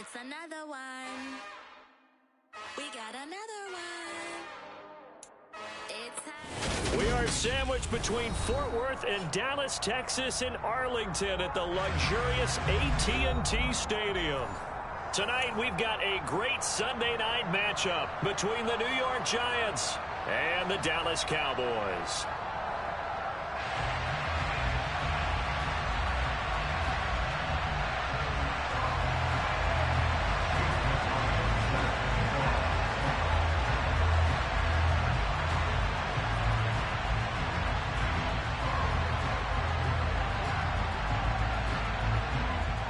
It's another one. We got another one. It's time. We are sandwiched between Fort Worth and Dallas, Texas, and Arlington at the luxurious AT&T Stadium. Tonight, we've got a great Sunday night matchup between the New York Giants and the Dallas Cowboys.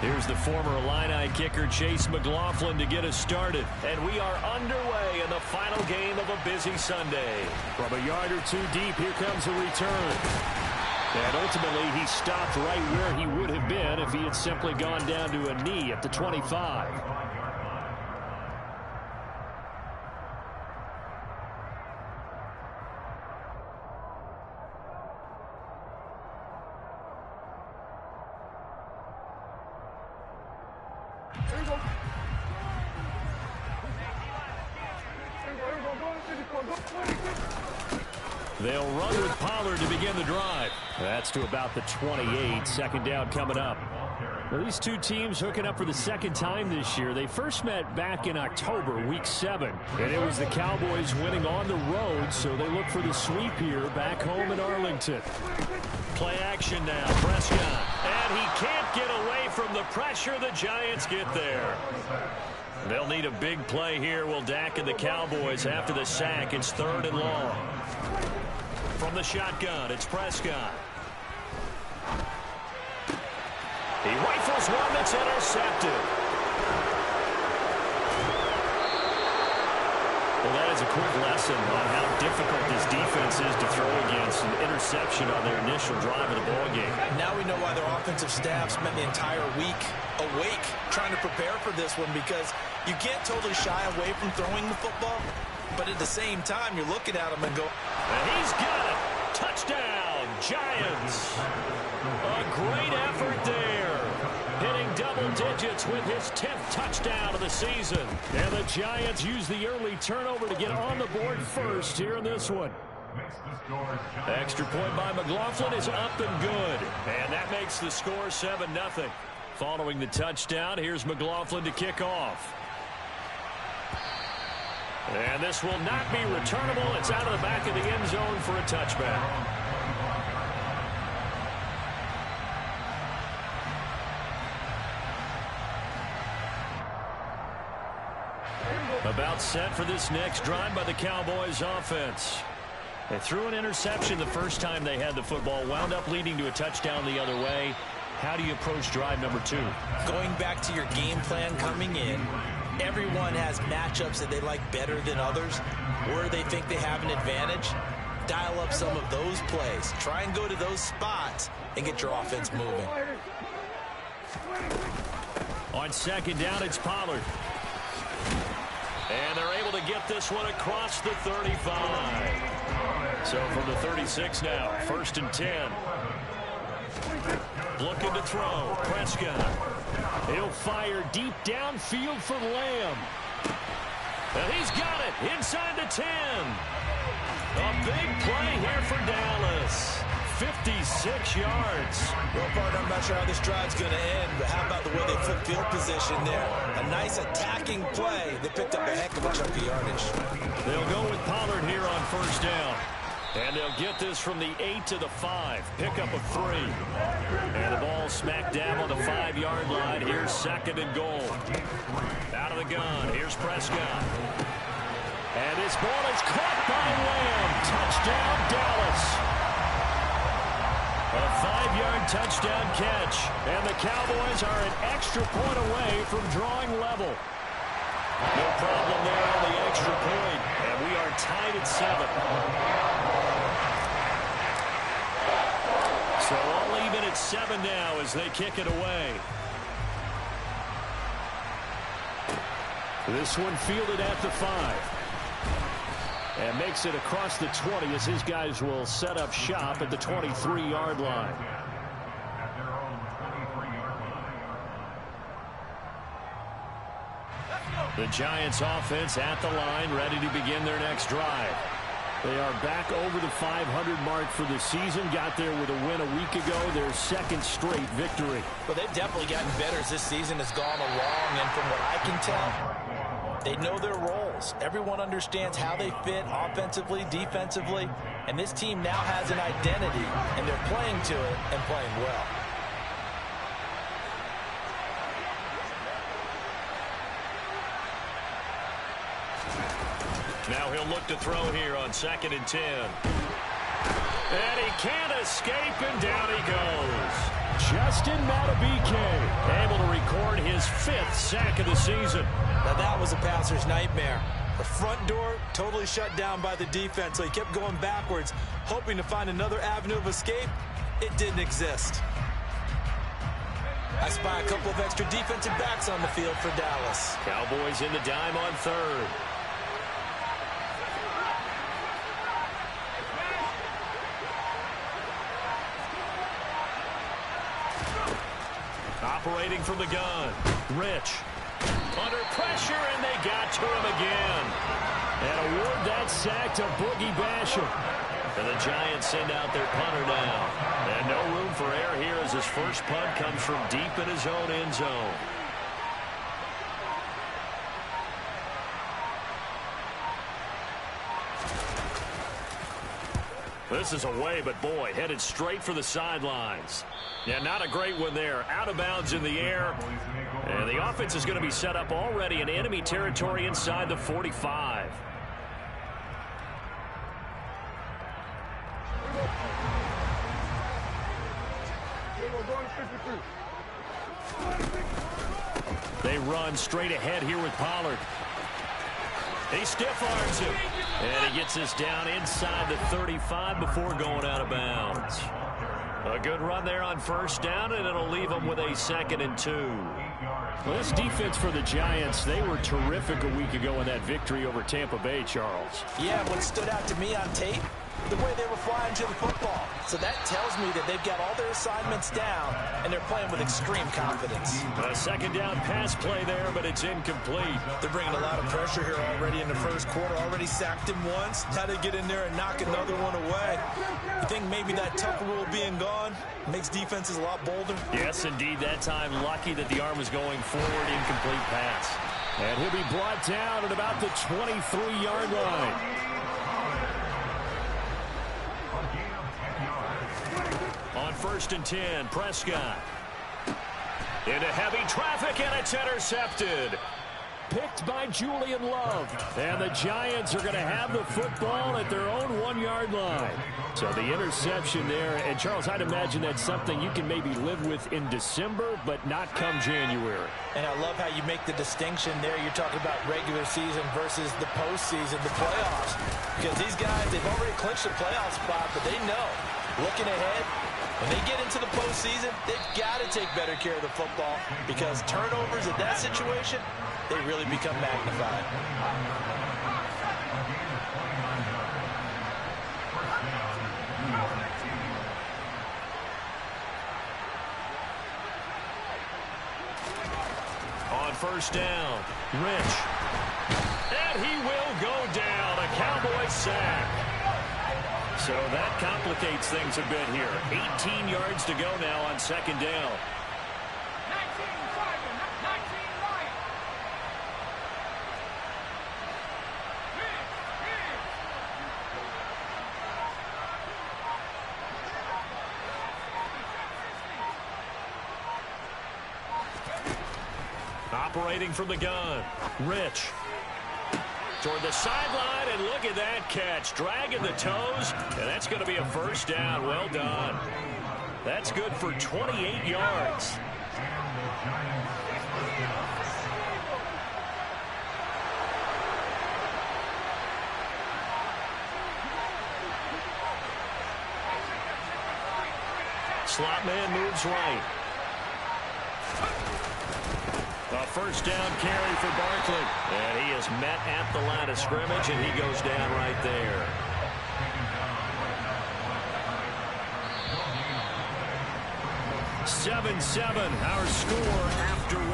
Here's the former Illini kicker Chase McLaughlin to get us started. And we are underway in the final game of a busy Sunday. From a yard or two deep, here comes a return. And ultimately, he stopped right where he would have been if he had simply gone down to a knee at the 25. They'll run with Pollard to begin the drive. That's to about the 28. Second down coming up. Well, these two teams hooking up for the second time this year. They first met back in October, week 7. And it was the Cowboys winning on the road, so they look for the sweep here back home in Arlington. Play action now. Prescott. And he can't get away from the pressure. The Giants get there. They'll need a big play here. Will Dak and the Cowboys after the sack. It's 3rd and long. From the shotgun, it's Prescott. He rifles one that's intercepted. Well, that is a quick lesson on how difficult this defense is to throw against an interception on their initial drive of the ballgame. Now we know why their offensive staff spent the entire week awake trying to prepare for this one, because you can't totally shy away from throwing the football, but at the same time, you're looking at him and go, and he's got it. Touchdown, Giants. A great effort there. Hitting double digits with his 10th touchdown of the season. And the Giants use the early turnover to get on the board first here in this one. Extra point by McLaughlin is up and good. And that makes the score 7-0. Following the touchdown, here's McLaughlin to kick off. And this will not be returnable. It's out of the back of the end zone for a touchback. About set for this next drive by the Cowboys offense. They threw an interception the first time they had the football, wound up leading to a touchdown the other way. How do you approach drive number 2? Going back to your game plan coming in, everyone has matchups that they like better than others, where they think they have an advantage. Dial up some of those plays. Try and go to those spots and get your offense moving. On second down, it's Pollard. And they're able to get this one across the 35. So from the 36 now, 1st and 10. Looking to throw. Prescott. He'll fire deep downfield for Lamb. And he's got it inside the 10. A big play here for Dallas. 56 yards. Well, partner, I'm not sure how this drive's going to end, but how about the way they flip field position there? A nice attacking play. They picked up a heck of a chunk of yardage. They'll go with Pollard here on 1st down. And they'll get this from the 8 to the 5. Pickup of 3. And the ball smack dab on the 5-yard line. Here's 2nd and goal. Out of the gun. Here's Prescott. And this ball is caught by Lamb. Touchdown, Dallas. A 5-yard touchdown catch. And the Cowboys are an extra point away from drawing level. No problem there on the extra point. And we are tied at 7. So all even at 7 now as they kick it away. This one fielded at the 5. And makes it across the 20 as his guys will set up shop at the 23-yard line. The Giants offense at the line, ready to begin their next drive. They are back over the 500 mark for the season. Got there with a win a week ago, their second straight victory. Well, they've definitely gotten better as this season has gone along, and from what I can tell, they know their roles. Everyone understands how they fit offensively, defensively, and this team now has an identity, and they're playing to it and playing well. Now he'll look to throw here on 2nd and 10. And he can't escape, and down he goes. Justin Madubuike able to record his 5th sack of the season. Now that was a passer's nightmare. The front door totally shut down by the defense, so he kept going backwards, hoping to find another avenue of escape. It didn't exist. I spy a couple of extra defensive backs on the field for Dallas. Cowboys in the dime on 3rd. Operating from the gun, Rich. Under pressure, and they got to him again. And award that sack to Boogie Basham. And the Giants send out their punter now. And no room for error here as his first punt comes from deep in his own end zone. This is away, but boy, headed straight for the sidelines. Yeah, not a great one there. Out of bounds in the air. And the offense is going to be set up already in enemy territory inside the 45. They run straight ahead here with Pollard. He stiff arms him. And he gets us down inside the 35 before going out of bounds. A good run there on 1st down, and it'll leave them with a 2nd and 2. Well, this defense for the Giants, they were terrific a week ago in that victory over Tampa Bay, Charles. Yeah, what stood out to me on tape, the way they were flying to the football. So that tells me that they've got all their assignments down, and they're playing with extreme confidence. A 2nd down pass play there, but it's incomplete. They're bringing a lot of pressure here already in the first quarter. Already sacked him once. Now they get in there and knock another one away. You think maybe that Tucker rule being gone makes defenses a lot bolder? Yes, indeed. That time, lucky that the arm was going forward. Incomplete pass. And he'll be brought down at about the 23-yard line. On 1st and 10, Prescott. Into heavy traffic, and it's intercepted. Picked by Julian Love. And the Giants are going to have the football at their own 1-yard line. So the interception there. And, Charles, I'd imagine that's something you can maybe live with in December, but not come January. And I love how you make the distinction there. You're talking about regular season versus the postseason, the playoffs. Because these guys, they've already clinched the playoff spot, but they know, looking ahead, when they get into the postseason, they've got to take better care of the football because turnovers in that situation, they really become magnified. On 1st down, Rich. And he will go down. A Cowboy sack. So that complicates things a bit here. 18 yards to go now on 2nd down. Operating from the gun, Rich. Toward the sideline, and look at that catch. Dragging the toes, and that's going to be a 1st down. Well done. That's good for 28 yards. Slot man moves right. A 1st down carry for Barkley. And he is met at the line of scrimmage, and he goes down right there. Seven, our score after 1.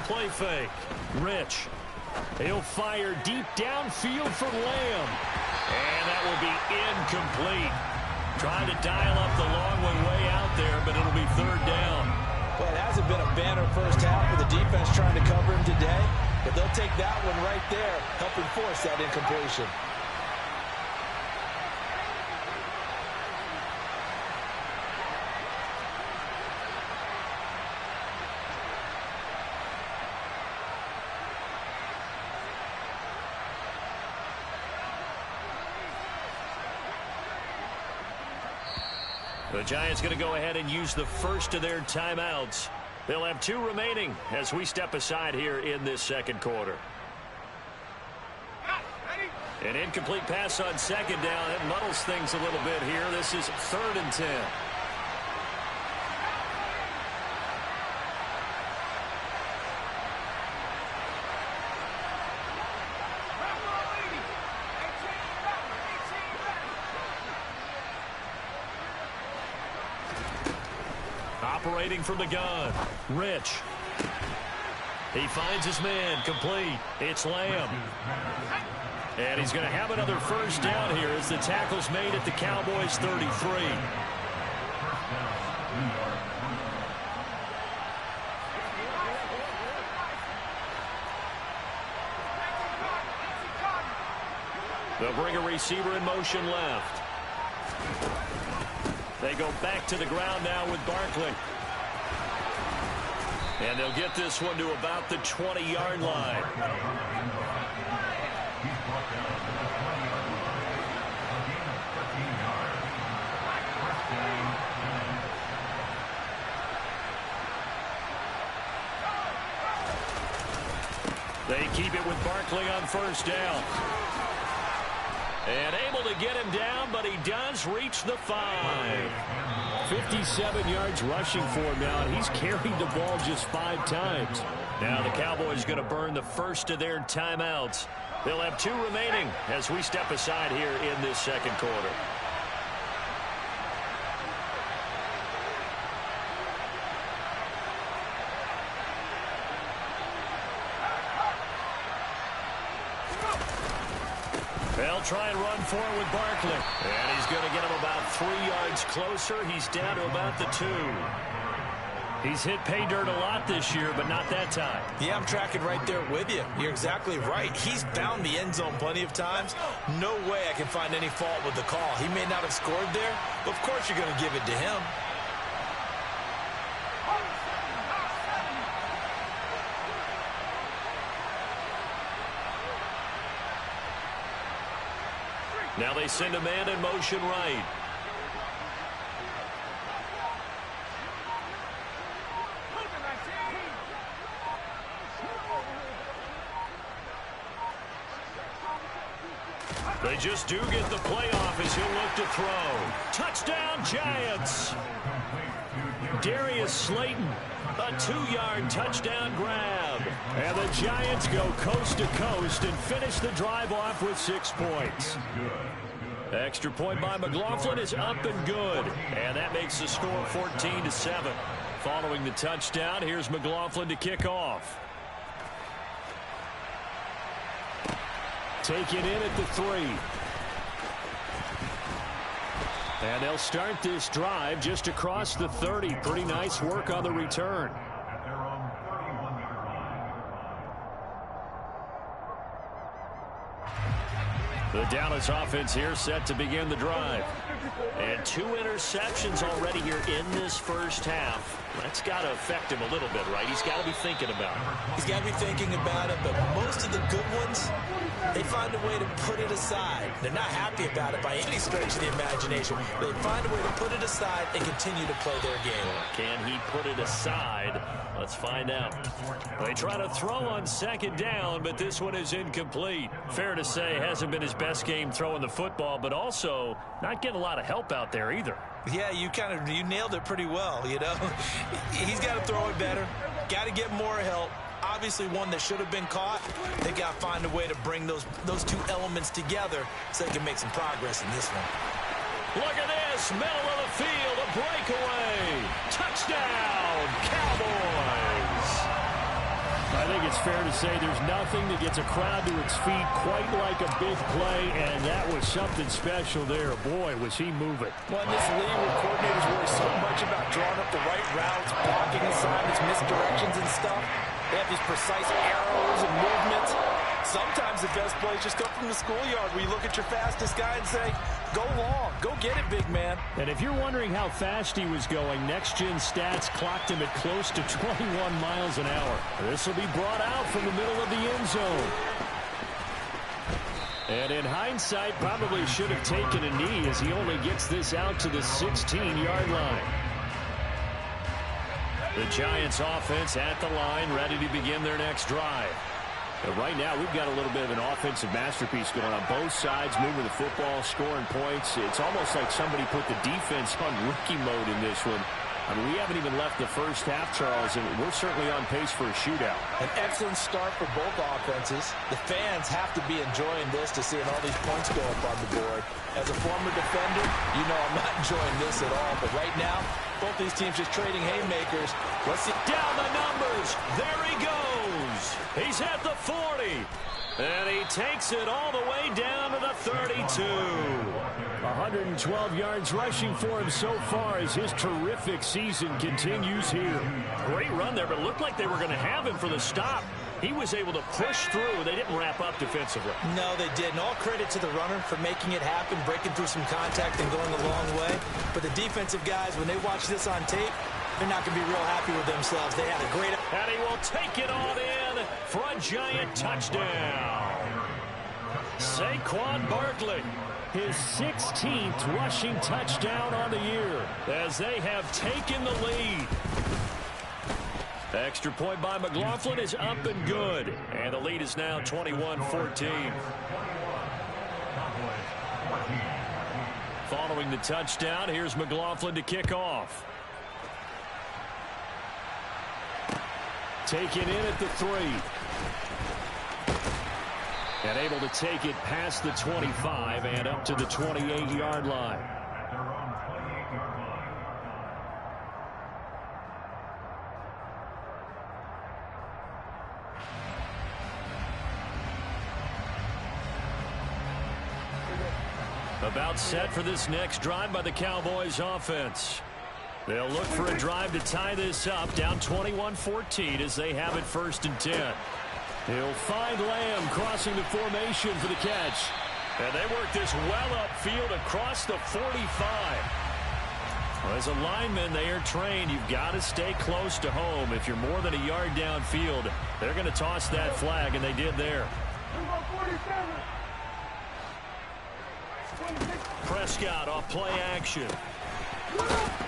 play fake. Rich. He'll fire deep downfield for Lamb. And that will be incomplete. Trying to dial up the long one way out there, but it'll be third down. Well, it hasn't been a banner first half for the defense trying to cover him today, but they'll take that one right there, helping force that incompletion. The Giants going to go ahead and use the first of their timeouts. They'll have 2 remaining as we step aside here in this second quarter. An incomplete pass on second down. It muddles things a little bit here. This is 3rd and 10. Operating from the gun. Rich. He finds his man. Complete. It's Lamb. And he's going to have another first down here as the tackle's made at the Cowboys' 33. They'll bring a receiver in motion left. They go back to the ground now with Barkley. And they'll get this one to about the 20-yard line. They keep it with Barkley on first down. And able to get him down, but he does reach the 5. 57 yards rushing for him now, and he's carried the ball just 5 times. Now the Cowboys going to burn the first of their timeouts. They'll have 2 remaining as we step aside here in this second quarter. They'll try and run forward with Barkley. And he's going to get him about 3 yards closer. He's down to about the 2. He's hit pay dirt a lot this year, but not that time. Yeah, I'm tracking right there with you. You're exactly right. He's found the end zone plenty of times. No way I can find any fault with the call. He may not have scored there, but of course you're going to give it to him. Now they send a man in motion right. They just do get the playoff as he'll look to throw. Touchdown, Giants! Darius Slayton, a 2-yard touchdown grab. And the Giants go coast to coast and finish the drive off with 6 points. Extra point by McLaughlin is up and good. And that makes the score 14-7. Following the touchdown, here's McLaughlin to kick off. Taken in at the 3. And they'll start this drive just across the 30. Pretty nice work on the return. The Dallas offense here set to begin the drive. And 2 interceptions already here in this first half. That's got to affect him a little bit, right? He's got to be thinking about it. He's got to be thinking about it, but most of the good ones, they find a way to put it aside. They're not happy about it by any stretch of the imagination. They find a way to put it aside and continue to play their game. Can he put it aside? Let's find out. They try to throw on second down, but this one is incomplete. Fair to say, hasn't been his best game throwing the football, but also not getting a lot of help out there either. Yeah, you nailed it pretty well, you know. He's got to throw it better. Got to get more help. Obviously one that should have been caught. They got to find a way to bring those 2 elements together so they can make some progress in this one. Look at this, middle of the field, a breakaway. Touchdown, Cowboys. I think it's fair to say there's nothing that gets a crowd to its feet quite like a big play, and that was something special there. Boy, was he moving. Well, in this league where coordinators worry so much about drawing up the right routes, blocking assignments, misdirections and stuff, they have these precise arrows and movements. Sometimes the best plays just come from the schoolyard where you look at your fastest guy and say, go long, go get it, big man. And if you're wondering how fast he was going, next-gen stats clocked him at close to 21 miles an hour. This will be brought out from the middle of the end zone. And in hindsight, probably should have taken a knee as he only gets this out to the 16-yard line. The Giants offense at the line, ready to begin their next drive. And right now, we've got a little bit of an offensive masterpiece going on both sides, moving the football, scoring points. It's almost like somebody put the defense on rookie mode in this one. I mean, we haven't even left the first half, Charles, and we're certainly on pace for a shootout. An excellent start for both offenses. The fans have to be enjoying this to seeing all these points go up on the board. As a former defender, you know I'm not enjoying this at all. But right now, both these teams just trading haymakers. Let's see. Down the numbers. There he goes. He's at the 40. And he takes it all the way down to the 32. 112 yards rushing for him so far as his terrific season continues here. Great run there, but it looked like they were going to have him for the stop. He was able to push through. They didn't wrap up defensively. No, they didn't. All credit to the runner for making it happen, breaking through some contact and going a long way. But the defensive guys, when they watch this on tape, they're not going to be real happy with themselves. They had a great... And he will take it on in for a Giant touchdown. Saquon Barkley. His 16th rushing touchdown on the year as they have taken the lead. Extra point by McLaughlin is up and good. And the lead is now 21-14. Following the touchdown, here's McLaughlin to kick off. Taken in at the 3. And able to take it past the 25 and up to the 28-yard line. About set for this next drive by the Cowboys offense. They'll look for a drive to tie this up, down 21-14 as they have it 1st and 10. He'll find Lamb crossing the formation for the catch. And they work this well upfield across the 45. Well, as a lineman, they are trained. You've got to stay close to home. If you're more than a yard downfield, they're going to toss that flag, and they did there. Prescott off play action.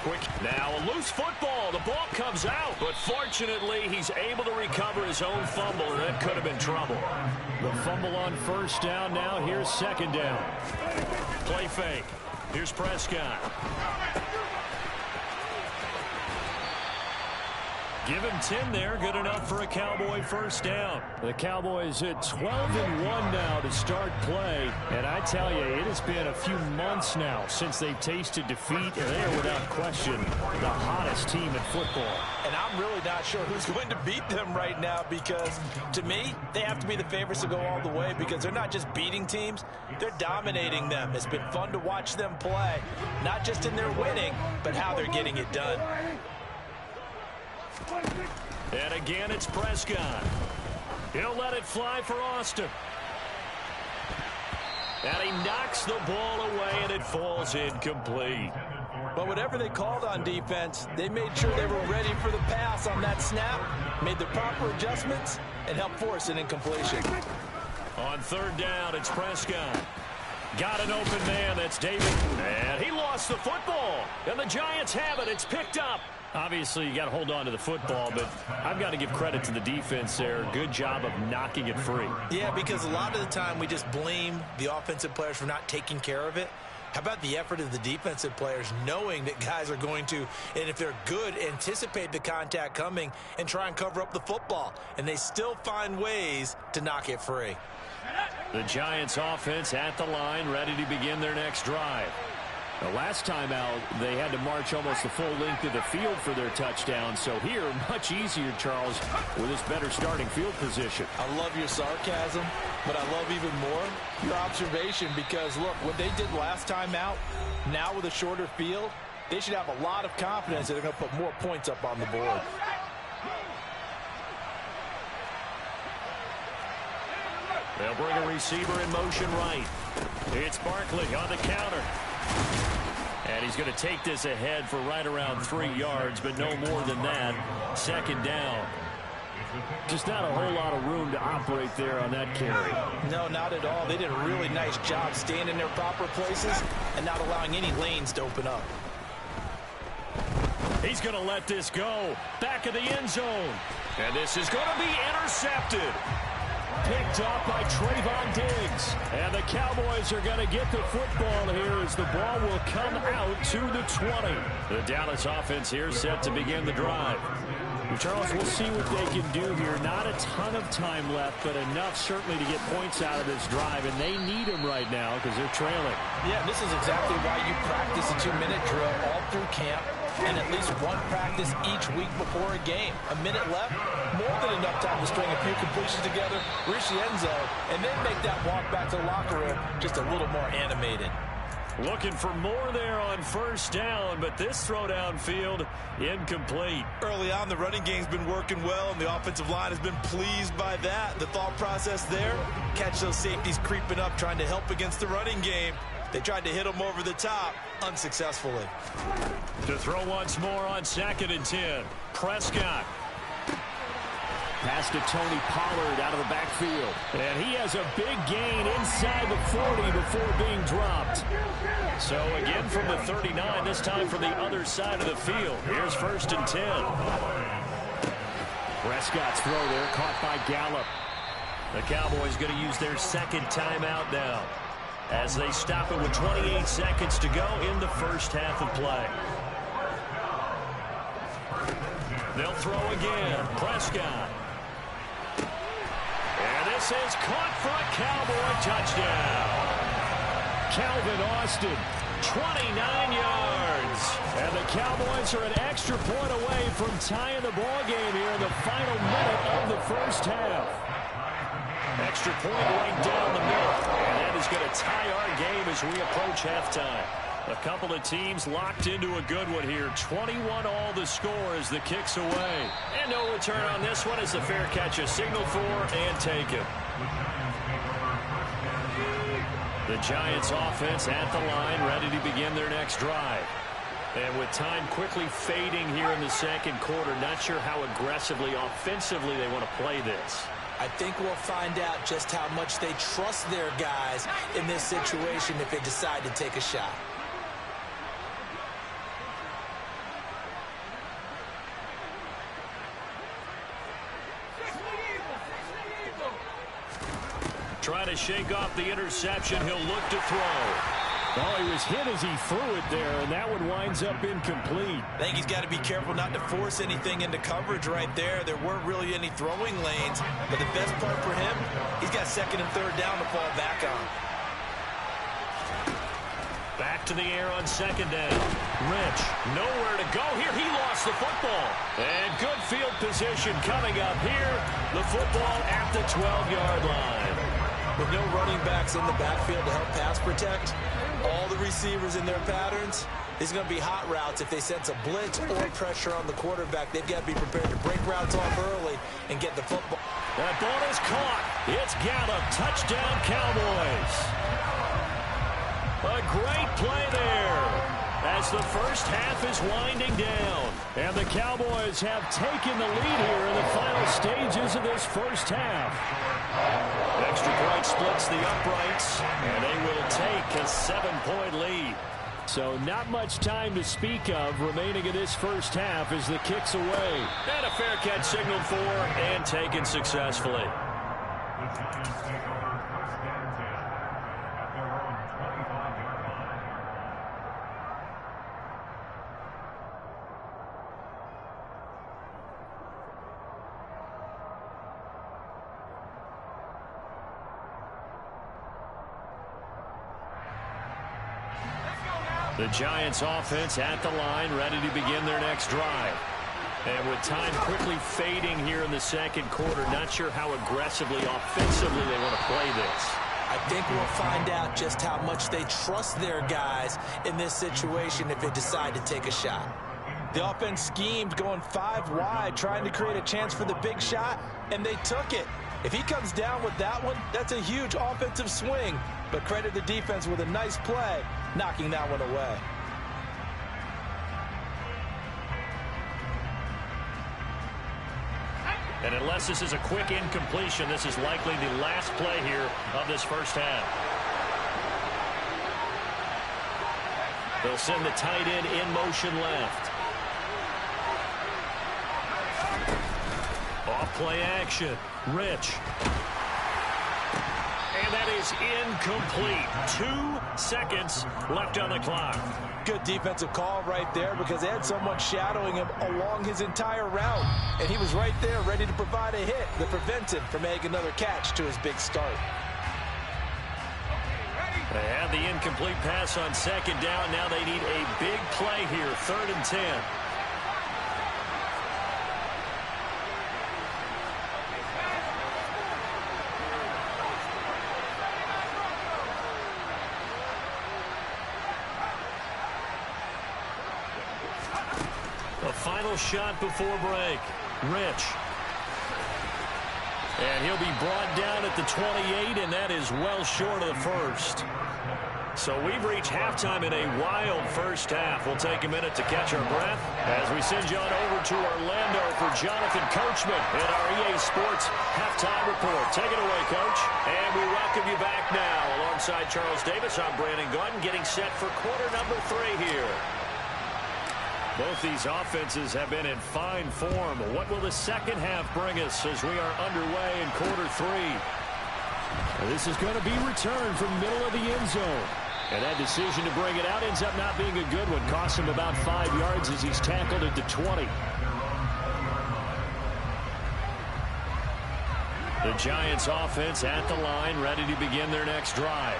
Quick. Now a loose football. The ball comes out, but fortunately he's able to recover his own fumble, and that could have been trouble. The fumble on 1st down. Now here's 2nd down. Play fake. Here's Prescott. Give him 10 there. Good enough for a Cowboy 1st down. The Cowboys at 12-1 now to start play. And I tell you, it has been a few months now since they've tasted defeat, and they are without question the hottest team in football. And I'm really not sure who's going to beat them right now because, to me, they have to be the favorites to go all the way because they're not just beating teams, they're dominating them. It's been fun to watch them play, not just in their winning, but how they're getting it done. And again, it's Prescott. He'll let it fly for Austin. And he knocks the ball away, and it falls incomplete. But whatever they called on defense, they made sure they were ready for the pass on that snap, made the proper adjustments, and helped force an incompletion. On 3rd down, it's Prescott. Got an open man. That's David. And he lost the football. And the Giants have it. It's picked up. Obviously, you got to hold on to the football, but I've got to give credit to the defense there. Good job of knocking it free. Yeah, because a lot of the time we just blame the offensive players for not taking care of it. How about the effort of the defensive players knowing that guys are going to, and if they're good, anticipate the contact coming and try and cover up the football. And they still find ways to knock it free. The Giants offense at the line, ready to begin their next drive. The last time out, they had to march almost the full length of the field for their touchdown. So here, much easier, Charles, with this better starting field position. I love your sarcasm, but I love even more your observation because, look, what they did last time out, now with a shorter field, they should have a lot of confidence that they're going to put more points up on the board. They'll bring a receiver in motion right. It's Barkley on the counter. And he's going to take this ahead for right around 3 yards, but no more than that. Second down. Just not a whole lot of room to operate there on that carry. No, not at all. They did a really nice job staying in their proper places and not allowing any lanes to open up. He's going to let this go. Back of the end zone. And this is going to be intercepted. Picked up by Trayvon Diggs. And the Cowboys are going to get the football here as the ball will come out to the 20. The Dallas offense here set to begin the drive. Charles, we'll see what they can do here. Not a ton of time left, but enough certainly to get points out of this drive, and they need them right now because they're trailing. Yeah, this is exactly why you practice a 2-minute drill all through camp and at least one practice each week before a game. A minute left, more than enough time to string a few completions together, reach the end zone, and then make that walk back to the locker room just a little more animated. Looking for more there on first down, but this throw downfield incomplete. Early on, the running game's been working well, and the offensive line has been pleased by that. The thought process there, catch those safeties creeping up, trying to help against the running game. They tried to hit them over the top, unsuccessfully. To throw once more on 2nd and 10. Prescott. Pass to Tony Pollard out of the backfield. And he has a big gain inside the 40 before being dropped. So again from the 39, this time from the other side of the field. Here's 1st and 10. Prescott's throw there caught by Gallup. The Cowboys going to use their second timeout now as they stop it with 28 seconds to go in the first half of play. They'll throw again. Prescott. And this is caught for a Cowboy touchdown. Calvin Austin, 29 yards. And the Cowboys are an extra point away from tying the ball game here in the final minute of the first half. Extra point right down the middle. And that is going to tie our game as we approach halftime. A couple of teams locked into a good one here. 21 all the score as the kick's away. And no return on this one as the fair catch is signaled for and taken. The Giants offense at the line, ready to begin their next drive. And with time quickly fading here in the second quarter, not sure how aggressively, offensively they want to play this. I think we'll find out just how much they trust their guys in this situation if they decide to take a shot. Trying to shake off the interception. He'll look to throw. Oh, he was hit as he threw it there, and that one winds up incomplete. I think he's got to be careful not to force anything into coverage right there. There weren't really any throwing lanes, but the best part for him, he's got 2nd and 3rd down to fall back on. Back to the air on 2nd down. Rich, nowhere to go here. He lost the football. And good field position coming up here. The football at the 12-yard line. With no running backs in the backfield to help pass protect, all the receivers in their patterns, it's going to be hot routes. If they sense a blitz or pressure on the quarterback, they've got to be prepared to break routes off early and get the football. That ball is caught. It's Gallup. Touchdown, Cowboys. A great play there as the first half is winding down. And the Cowboys have taken the lead here in the final stages of this first half. Extra point splits the uprights, and they will take a 7-point lead. So not much time to speak of remaining in this first half as the kick's away. And a fair catch signaled for and taken successfully. The Giants offense at the line, ready to begin their next drive. And with time quickly fading here in the second quarter, not sure how aggressively, offensively they want to play this. I think we'll find out just how much they trust their guys in this situation if they decide to take a shot. The offense schemed going 5 wide, trying to create a chance for the big shot, and they took it. If he comes down with that one, that's a huge offensive swing. But credit the defense with a nice play, knocking that one away. And unless this is a quick incompletion, this is likely the last play here of this first half. They'll send the tight end in motion left. Off play action. Rich. And that is incomplete. 2 seconds left on the clock. Good defensive call right there because they had someone shadowing him along his entire route. And he was right there ready to provide a hit that prevents him from making another catch to his big start. They have the incomplete pass on second down. Now they need a big play here. 3rd and 10. A final shot before break. Rich. And he'll be brought down at the 28, and that is well short of the first. So we've reached halftime in a wild first half. We'll take a minute to catch our breath as we send you on over to Orlando for Jonathan Coachman in our EA Sports Halftime Report. Take it away, Coach. And we welcome you back now. Alongside Charles Davis, I'm Brandon Gaudin, getting set for quarter number 3 here. Both these offenses have been in fine form. What will the second half bring us as we are underway in quarter 3? This is going to be returned from middle of the end zone. And that decision to bring it out ends up not being a good one. Costs him about 5 yards as he's tackled at the 20. The Giants offense at the line, ready to begin their next drive.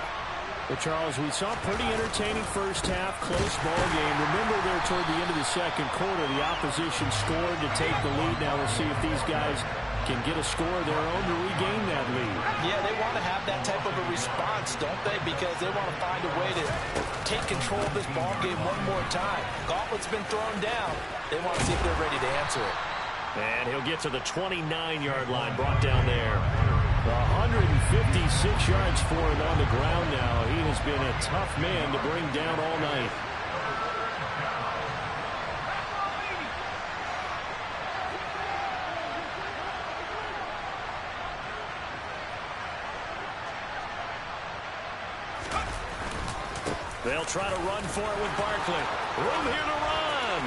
Well, Charles, we saw a pretty entertaining first half, close ball game. Remember there toward the end of the second quarter, the opposition scored to take the lead. Now we'll see if these guys can get a score of their own to regain that lead. Yeah, they want to have that type of a response, don't they? Because they want to find a way to take control of this ball game one more time. Gauntlet's been thrown down. They want to see if they're ready to answer it. And he'll get to the 29-yard line, brought down there. 156 yards for him on the ground now. He has been a tough man to bring down all night. They'll try to run for it with Barkley. Room here to run.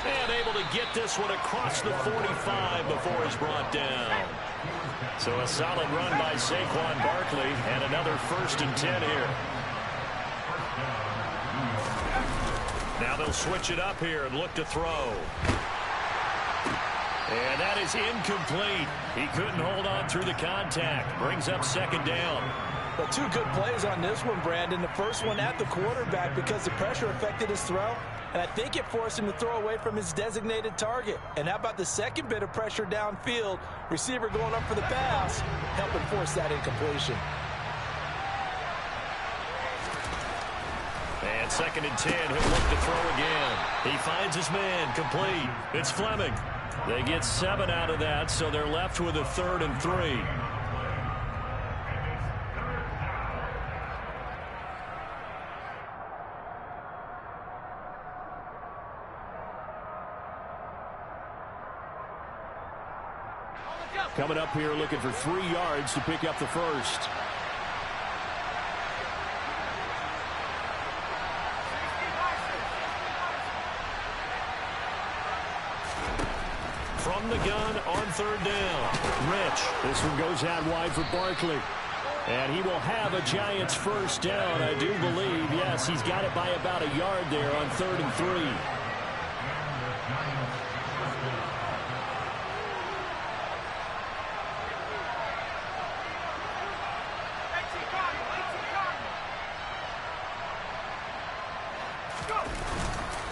And able to get this one across the 45 before he's brought down. So a solid run by Saquon Barkley, and another 1st and 10 here. Now they'll switch it up here and look to throw. And that is incomplete. He couldn't hold on through the contact. Brings up 2nd down. Well, 2 good plays on this one, Brandon. The first one at the quarterback because the pressure affected his throw. And I think it forced him to throw away from his designated target. And how about the second bit of pressure downfield? Receiver going up for the pass, helping force that incompletion. And 2nd and 10, he'll look to throw again. He finds his man, complete. It's Fleming. They get 7 out of that, so they're left with a 3rd and 3. Coming up here looking for 3 yards to pick up the first. From the gun on 3rd down. Rich. This one goes out wide for Barkley. And he will have a Giants 1st down, I do believe. Yes, he's got it by about a yard there on 3rd and 3.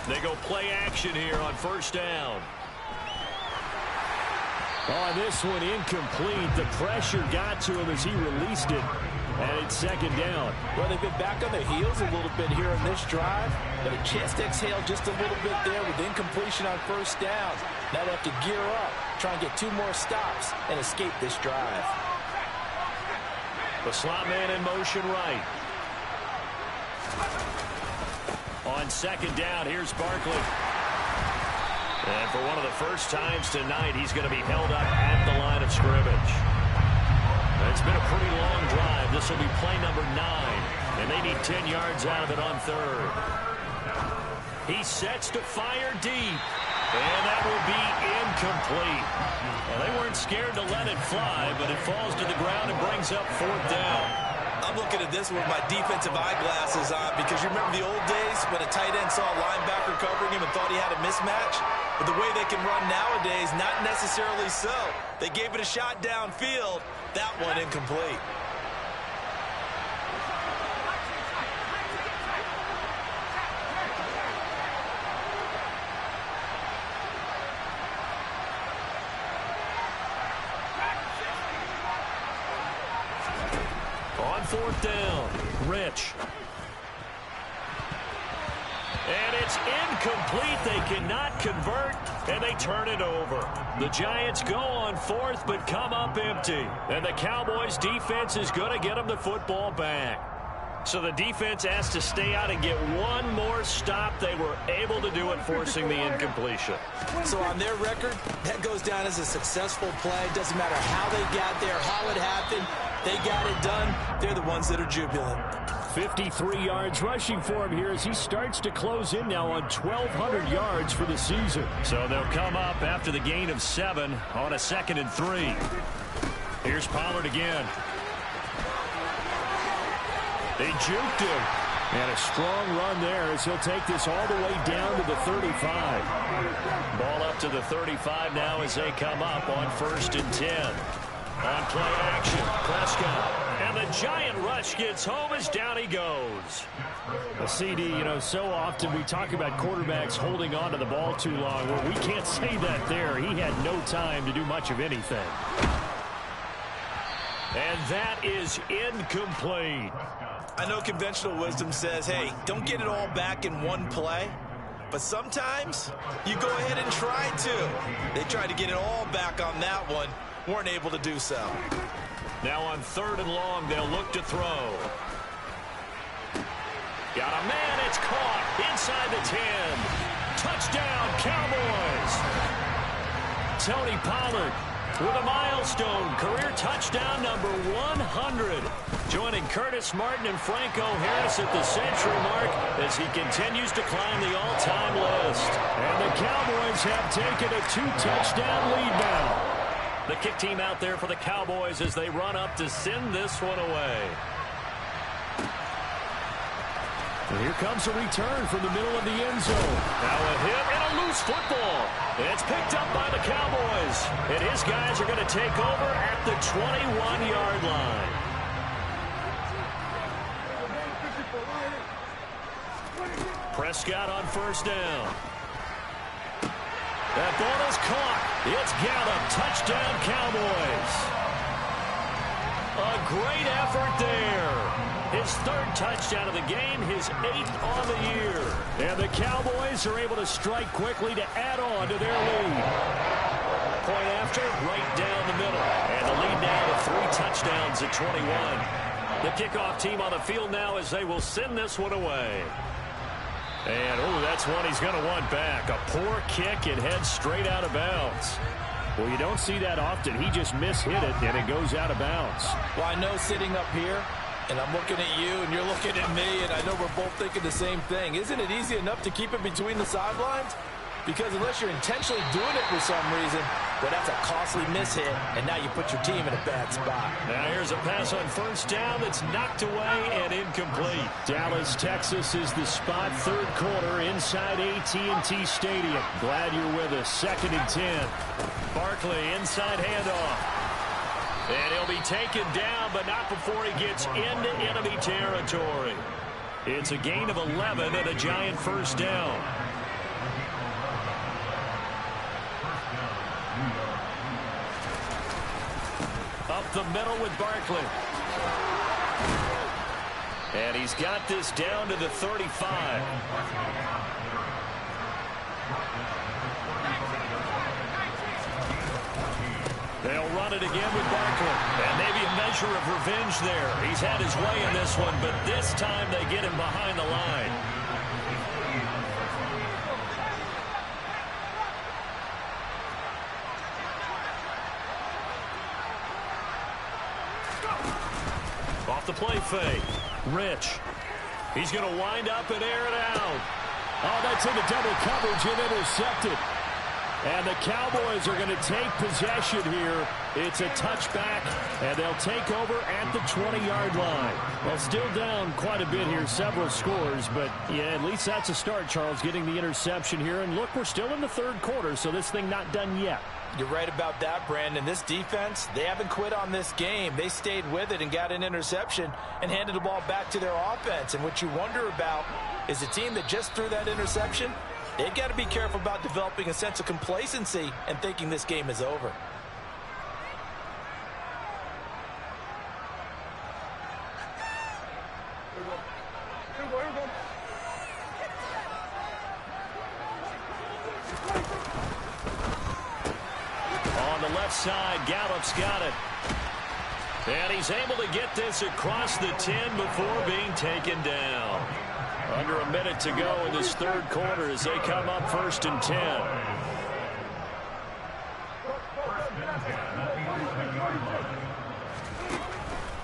They go play action here on first down. On this one, incomplete. The pressure got to him as he released it. And it's second down. Well, they've been back on their heels a little bit here on this drive, but a chance to exhale just a little bit there with incompletion on first down. Now they have to gear up, try and get 2 more stops, and escape this drive. The slot man in motion right. On second down, here's Barkley. And for one of the first times tonight, he's going to be held up at the line of scrimmage. It's been a pretty long drive. This will be play number 9, and they need 10 yards out of it on third. He sets to fire deep, and that will be incomplete. Well, they weren't scared to let it fly, but it falls to the ground and brings up fourth down. I'm looking at this with my defensive eyeglasses on because you remember the old days when a tight end saw a linebacker covering him and thought he had a mismatch? But the way they can run nowadays, not necessarily so. They gave it a shot downfield. That one incomplete. On fourth down, Rich. And it's incomplete. They cannot convert, and they turn it over. The Giants go on fourth, but come up empty. And the Cowboys' defense is going to get them the football back. So the defense has to stay out and get one more stop. They were able to do it, forcing the incompletion. So on their record, that goes down as a successful play. Doesn't matter how they got there, how it happened. They got it done. They're the ones that are jubilant. 53 yards rushing for him here as he starts to close in now on 1,200 yards for the season. So they'll come up after the gain of 7 on a 2nd and 3. Here's Pollard again. They juked him. And a strong run there as he'll take this all the way down to the 35. Ball up to the 35 now as they come up on 1st and 10. On play action, Prescott. And the giant rush gets home as down he goes. A CD, so often we talk about quarterbacks holding on to the ball too long. Well, we can't say that there. He had no time to do much of anything. And that is incomplete. I know conventional wisdom says, hey, don't get it all back in one play. But sometimes you go ahead and try to. They tried to get it all back on that one. Weren't able to do so. Now on 3rd and long, they'll look to throw. Got a man, it's caught inside the 10. Touchdown, Cowboys. Tony Pollard with a milestone, career touchdown number 100. Joining Curtis Martin and Franco Harris at the century mark as he continues to climb the all-time list. And the Cowboys have taken a 2-touchdown lead now. The kick team out there for the Cowboys as they run up to send this one away. And here comes a return from the middle of the end zone. Now a hit and a loose football. It's picked up by the Cowboys. And his guys are going to take over at the 21-yard line. Prescott on 1st down. That ball is caught. It's Gallup. Touchdown, Cowboys. A great effort there. His 3rd touchdown of the game, his 8th on the year. And the Cowboys are able to strike quickly to add on to their lead. Point after, right down the middle. And the lead now to 3 touchdowns at 21. The kickoff team on the field now as they will send this one away. And, that's one he's going to want back. A poor kick. It heads straight out of bounds. Well, you don't see that often. He just mishit it, and it goes out of bounds. Well, I know sitting up here, and I'm looking at you, and you're looking at me, and I know we're both thinking the same thing. Isn't it easy enough to keep it between the sidelines? Because unless you're intentionally doing it for some reason, well, that's a costly mishit, and now you put your team in a bad spot. Now here's a pass on 1st down that's knocked away and incomplete. Dallas, Texas is the spot, 3rd quarter inside AT&T Stadium. Glad you're with us. 2nd and 10. Barkley inside handoff. And he'll be taken down, but not before he gets into enemy territory. It's a gain of 11 and a Giant 1st down. the middle with Barkley. And he's got this down to the 35. They'll run it again with Barkley. And maybe a measure of revenge there. He's had his way in this one, but this time they get him behind the line. Off the play fake. Rich. He's going to wind up and air it out. Oh, that's into double coverage and intercepted. And the Cowboys are going to take possession here. It's a touchback, and they'll take over at the 20-yard line. Well, still down quite a bit here, several scores, but yeah, at least that's a start, Charles, getting the interception here. And look, we're still in the third quarter, so this thing not done yet. You're right about that, Brandon. This defense, they haven't quit on this game. They stayed with it and got an interception and handed the ball back to their offense. And what you wonder about is a team that just threw that interception, they've got to be careful about developing a sense of complacency and thinking this game is over. On the left side, Gallup's got it. And he's able to get this across the 10 before being taken down. Under a minute to go in this third quarter as they come up 1st and 10.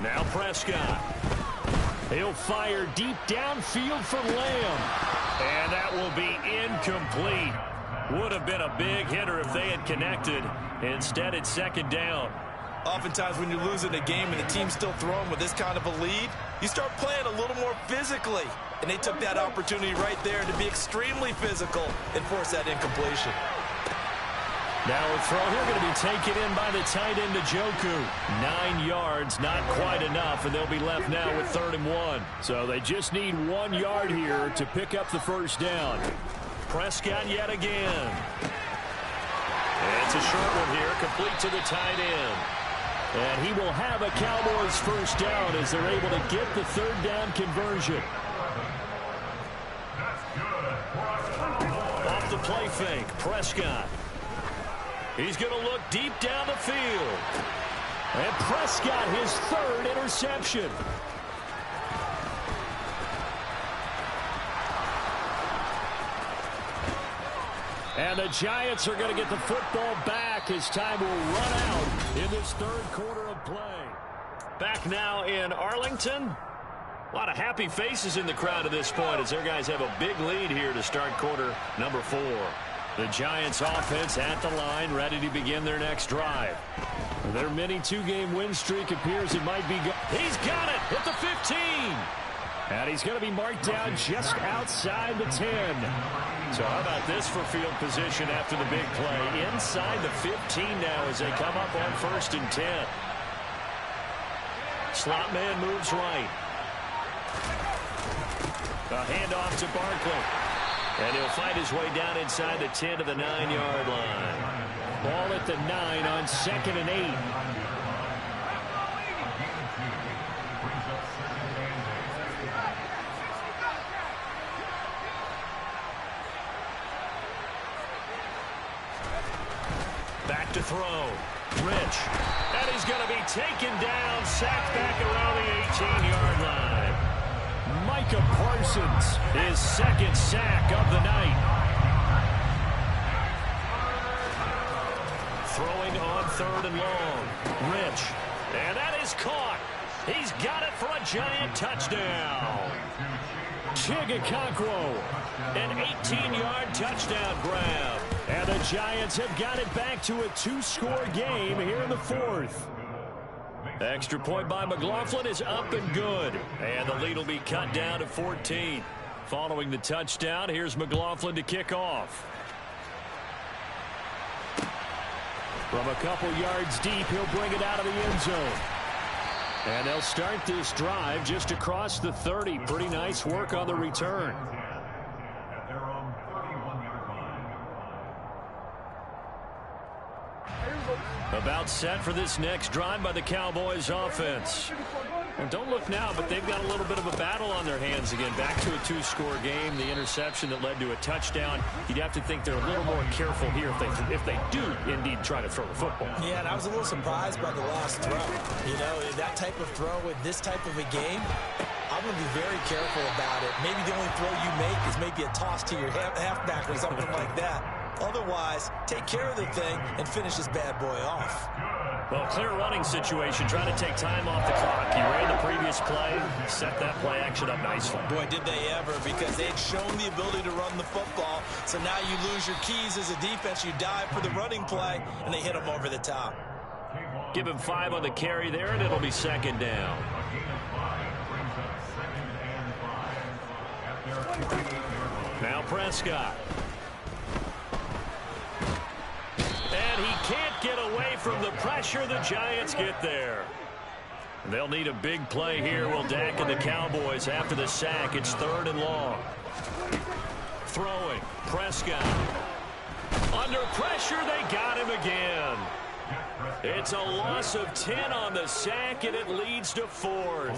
Now Prescott. He'll fire deep downfield for Lamb. And that will be incomplete. Would have been a big hitter if they had connected. Instead, it's 2nd down. Oftentimes when you're losing a game and the team's still throwing with this kind of a lead, you start playing a little more physically. And they took that opportunity right there to be extremely physical and force that incompletion. Now a throw here going to be taken in by the tight end Njoku. 9 yards, not quite enough, and they'll be left now with 3rd and 1. So they just need 1 yard here to pick up the first down. Prescott yet again. And it's a short one here, complete to the tight end. And he will have a Cowboys first down as they're able to get the 3rd down conversion. Off the play fake, Prescott. He's going to look deep down the field. And Prescott, his 3rd interception. And the Giants are going to get the football back as time will run out in this third quarter of play. Back now in Arlington. A lot of happy faces in the crowd at this point as their guys have a big lead here to start quarter number 4. The Giants offense at the line, ready to begin their next drive. Their mini 2-game win streak appears it might be he's got it at the 15. And he's going to be marked down just outside the 10. So how about this for field position after the big play? Inside the 15 now as they come up on 1st and 10. Slot man moves right. A handoff to Barkley. And he'll fight his way down inside the 10 to the 9-yard line. Ball at the 9 on 2nd and 8. Back to throw. Rich. And he's going to be taken down, sacked back around the 18-yard line. Micah Parsons, his 2nd sack of the night. Throwing on 3rd and long. Rich. And that is caught. He's got it for a Giant touchdown. Chigakonkwo, an 18-yard touchdown grab. And the Giants have got it back to a 2-score game here in the 4th. Extra point by McLaughlin is up and good. And the lead will be cut down to 14. Following the touchdown, here's McLaughlin to kick off. From a couple yards deep, he'll bring it out of the end zone. And they'll start this drive just across the 30. Pretty nice work on the return. About gets set for this next drive by the Cowboys offense. Well, don't look now, but they've got a little bit of a battle on their hands again. Back to a two-score game. The interception that led to a touchdown. You'd have to think they're a little more careful here if they do indeed try to throw the football. Yeah, and I was a little surprised by the last throw. You know, that type of throw in this type of a game, I'm going to be very careful about it. Maybe the only throw you make is maybe a toss to your halfback or something like that. Otherwise, take care of the thing and finish this bad boy off. Well, clear running situation, trying to take time off the clock. He ran the previous play, set that play action up nicely. Boy, did they ever, because they had shown the ability to run the football. So now you lose your keys as a defense. You dive for the running play, and they hit them over the top. Give him 5 on the carry there, and it'll be second down. Now Prescott. And he can't get away from the pressure. The Giants get there. They'll need a big play here. Will Dak and the Cowboys after the sack. It's 3rd and long. Throwing. Prescott. Under pressure, they got him again. It's a loss of 10 on the sack, and it leads to 4th.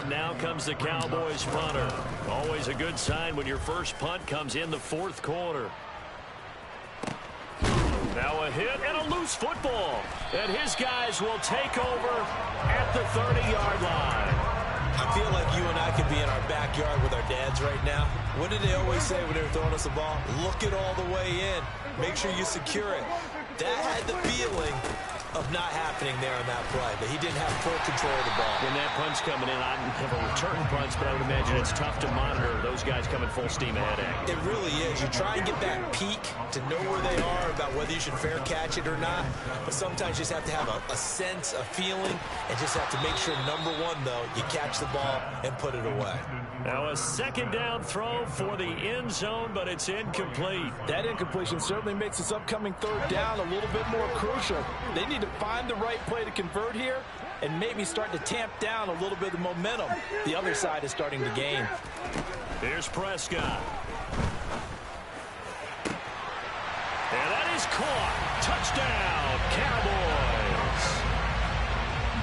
Now comes the Cowboys punter. Always a good sign when your first punt comes in the 4th quarter. Now a hit and a loose football. And his guys will take over at the 30-yard line. I feel like you and I could be in our backyard with our dads right now. What did they always say when they were throwing us the ball? Look it all the way in. Make sure you secure it. That had the feeling of not happening there on that play, that he didn't have full control of the ball. When that punt's coming in, I don't have a return punch, but I would imagine it's tough to monitor those guys coming full steam ahead at. It really is. You try and get that peek to know where they are, about whether you should fair catch it or not, but sometimes you just have to have a sense, a feeling, and just have to make sure, number one, though, you catch the ball and put it away. Now a second down throw for the end zone, but it's incomplete. That incompletion certainly makes this upcoming 3rd down a little bit more crucial. They need to find the right play to convert here and maybe start to tamp down a little bit of momentum the other side is starting to gain. Here's Prescott. And that is caught. Touchdown, Cowboys.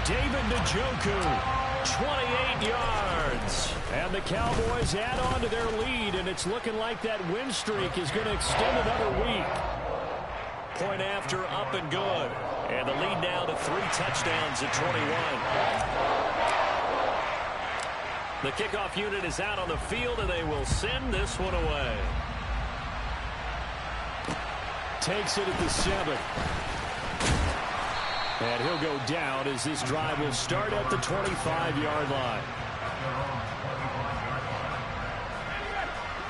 David Njoku. 28 yards. And the Cowboys add on to their lead, and it's looking like that win streak is going to extend another week. Point after, up and good. And the lead now to 3 touchdowns at 21. The kickoff unit is out on the field, and they will send this one away. Takes it at the 7. And he'll go down as this drive will start at the 25-yard line.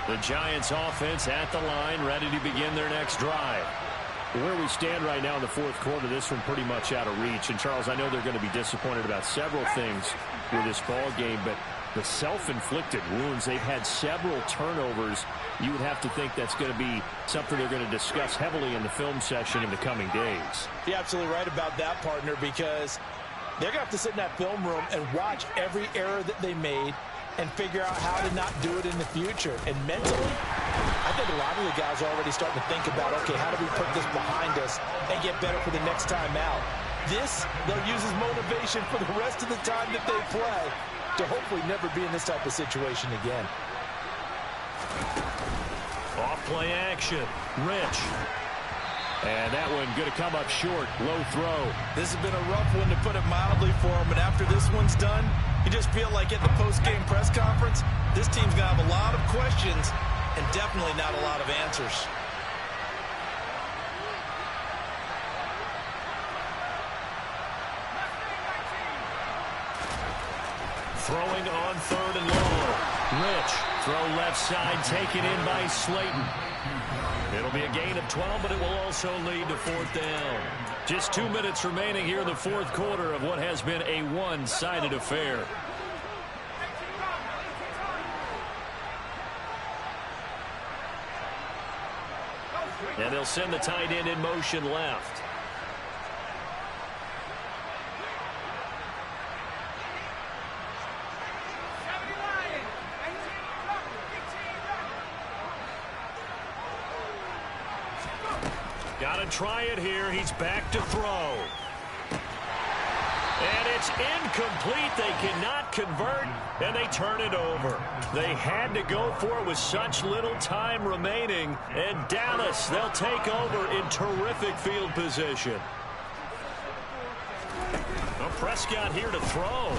The Giants offense at the line, ready to begin their next drive. Where we stand right now in the 4th quarter, this one pretty much out of reach. And, Charles, I know they're going to be disappointed about several things with this ball game, but the self-inflicted wounds, they've had several turnovers. You would have to think that's going to be something they're going to discuss heavily in the film session in the coming days. You're absolutely right about that, partner, because they're going to have to sit in that film room and watch every error that they made and figure out how to not do it in the future. And mentally, I think a lot of the guys are already starting to think about, okay, how do we put this behind us and get better for the next time out? This, they'll use as motivation for the rest of the time that they play to hopefully never be in this type of situation again. Off play action. Rich. And that one going to come up short. Low throw. This has been a rough one, to put it mildly, for him. And after this one's done, you just feel like at the post-game press conference, this team's going to have a lot of questions and definitely not a lot of answers. Throwing on 3rd and long. Rich. Throw left side, taken in by Slayton. It'll be a gain of 12, but it will also lead to 4th down. Just 2 minutes remaining here in the 4th quarter of what has been a one-sided affair. And they'll send the tight end in motion left. Got Gonna try it here. He's back to throw. And it's incomplete. They cannot convert, and they turn it over. They had to go for it with such little time remaining. And Dallas, they'll take over in terrific field position. Well, Prescott here to throw.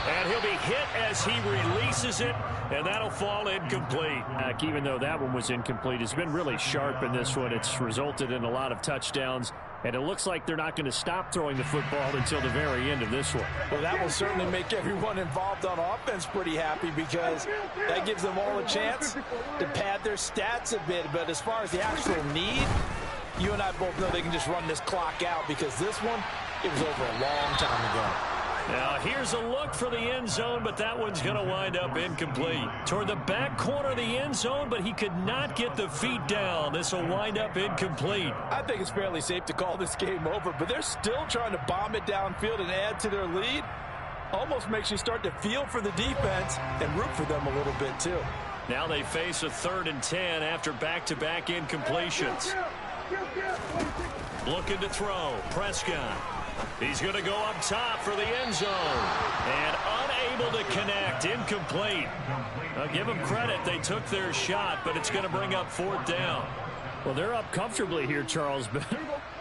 And he'll be hit as he releases it, and that'll fall incomplete. Even though that one was incomplete, it's been really sharp in this one. It's resulted in a lot of touchdowns, and it looks like they're not going to stop throwing the football until the very end of this one. Well, that will certainly make everyone involved on offense pretty happy, because that gives them all a chance to pad their stats a bit. But as far as the actual need, you and I both know they can just run this clock out, because this one, it was over a long time ago. Now, here's a look for the end zone, but that one's going to wind up incomplete. Toward the back corner of the end zone, but he could not get the feet down. This will wind up incomplete. I think it's fairly safe to call this game over, but they're still trying to bomb it downfield and add to their lead. Almost makes you start to feel for the defense and root for them a little bit, too. Now they face a 3rd and 10 after back-to-back incompletions. Looking to throw. Prescott. He's going to go up top for the end zone. And unable to connect. Incomplete. I'll give them credit. They took their shot, but it's going to bring up 4th down. Well, they're up comfortably here, Charles, but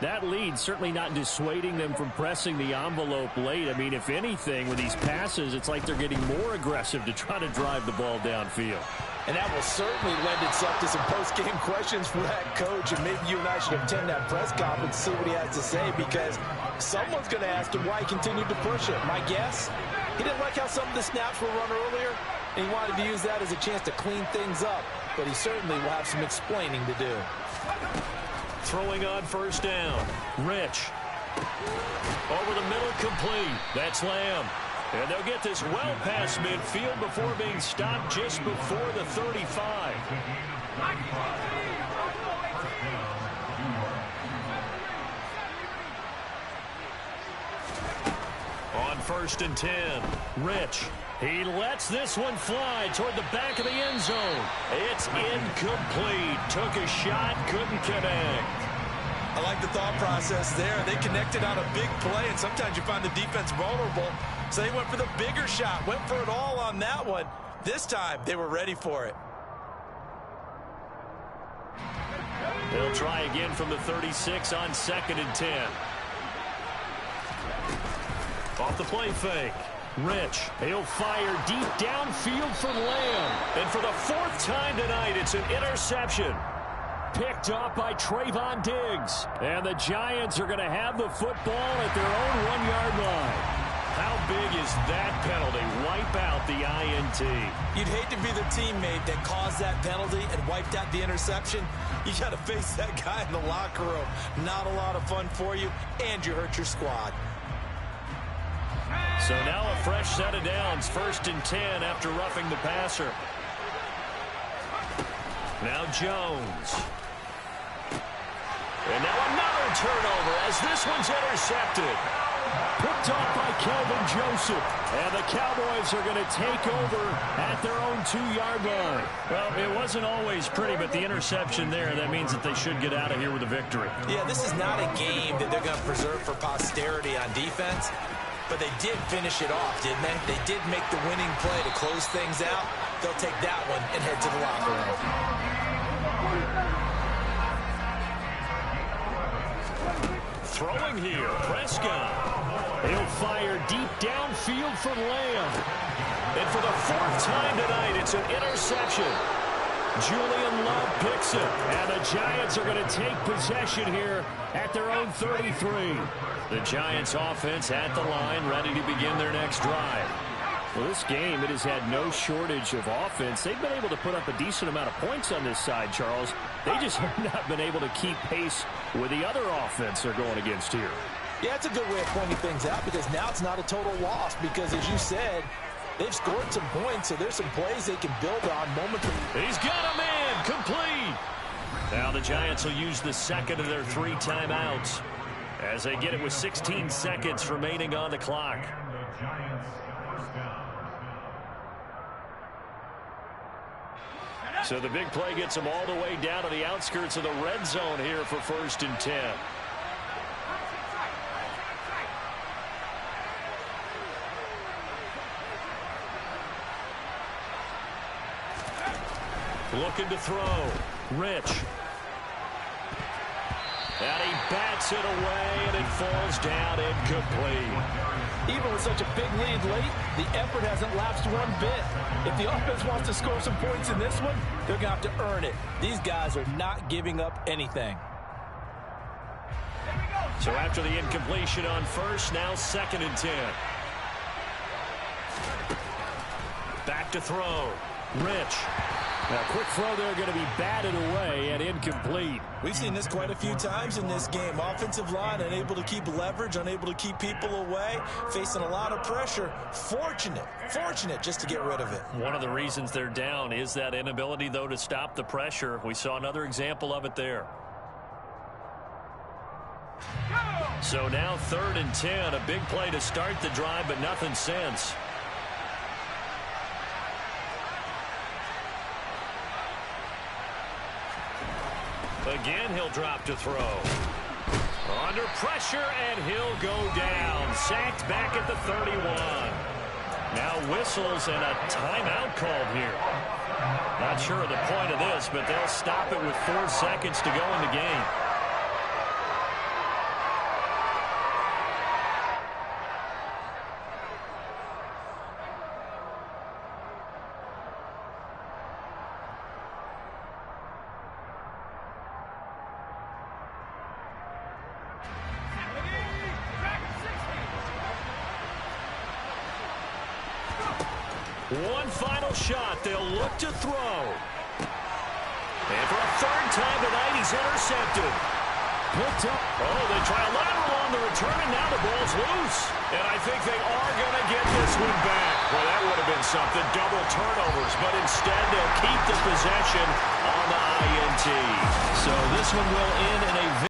that lead certainly not dissuading them from pressing the envelope late. I mean, if anything, with these passes, it's like they're getting more aggressive to try to drive the ball downfield. And that will certainly lend itself to some post-game questions for that coach. And maybe you and I should attend that press conference and see what he has to say, because someone's going to ask him why he continued to push it. My guess, he didn't like how some of the snaps were run earlier, and he wanted to use that as a chance to clean things up. But he certainly will have some explaining to do. Throwing on 1st down. Rich. Over the middle, complete. That's Lamb. And they'll get this well past midfield before being stopped just before the 35. On 1st and 10, Rich. He lets this one fly toward the back of the end zone. It's incomplete. Took a shot, couldn't connect. I like the thought process there. They connected on a big play, and sometimes you find the defense vulnerable. So they went for the bigger shot, went for it all on that one. This time, they were ready for it. They'll try again from the 36 on 2nd and 10. Off the play fake. Rich. He'll fire deep downfield for Lamb. And for the 4th time tonight, it's an interception. Picked up by Trayvon Diggs. And the Giants are going to have the football at their own 1-yard line. How big is that penalty? Wipe out the INT. You'd hate to be the teammate that caused that penalty and wiped out the interception. You got to face that guy in the locker room. Not a lot of fun for you, and you hurt your squad. So now a fresh set of downs. 1st and 10 after roughing the passer. Now Jones. And now another turnover as this one's intercepted. Picked off by Kelvin Joseph. And the Cowboys are going to take over at their own 2-yard line. Well, it wasn't always pretty, but the interception there, that means that they should get out of here with a victory. Yeah, this is not a game that they're going to preserve for posterity on defense. But they did finish it off, didn't they? They did make the winning play to close things out. They'll take that one and head to the locker room. Throwing here, Prescott. He'll fire deep downfield for Lamb. And for the 4th time tonight, it's an interception. Julian Love picks it. And the Giants are going to take possession here at their own 33. The Giants offense at the line, ready to begin their next drive. Well, this game, it has had no shortage of offense. They've been able to put up a decent amount of points on this side, Charles. They just have not been able to keep pace with the other offense they're going against here. Yeah, it's a good way of pointing things out, because now it's not a total loss, because as you said, they've scored some points, so there's some plays they can build on momentarily. He's got a man, complete. Now the Giants will use the 2nd of their 3 timeouts as they get it with 16 seconds remaining on the clock. So the big play gets them all the way down to the outskirts of the red zone here for 1st and 10. Looking to throw. Rich. And he bats it away, and it falls down incomplete. Even with such a big lead late, the effort hasn't lapsed one bit. If the offense wants to score some points in this one, they're going to have to earn it. These guys are not giving up anything. So after the incompletion on 1st, now 2nd and 10. Back to throw. Rich. Now, quick throw there going to be batted away and incomplete. We've seen this quite a few times in this game. Offensive line unable to keep leverage, unable to keep people away, facing a lot of pressure. Fortunate just to get rid of it. One of the reasons they're down is that inability, though, to stop the pressure. We saw another example of it there. So now 3rd and 10, a big play to start the drive, but nothing since. Again, he'll drop to throw. Under pressure, and he'll go down. Sacked back at the 31. Now whistles and a timeout called here. Not sure of the point of this, but they'll stop it with 4 seconds to go in the game. One final shot. They'll look to throw. And for a 3rd time tonight, he's intercepted. Picked up. Oh, they try a lateral on the return, and now the ball's loose. And I think they are going to get this one back. Well, that would have been something. Double turnovers. But instead, they'll keep the possession on the INT. So this one will end in a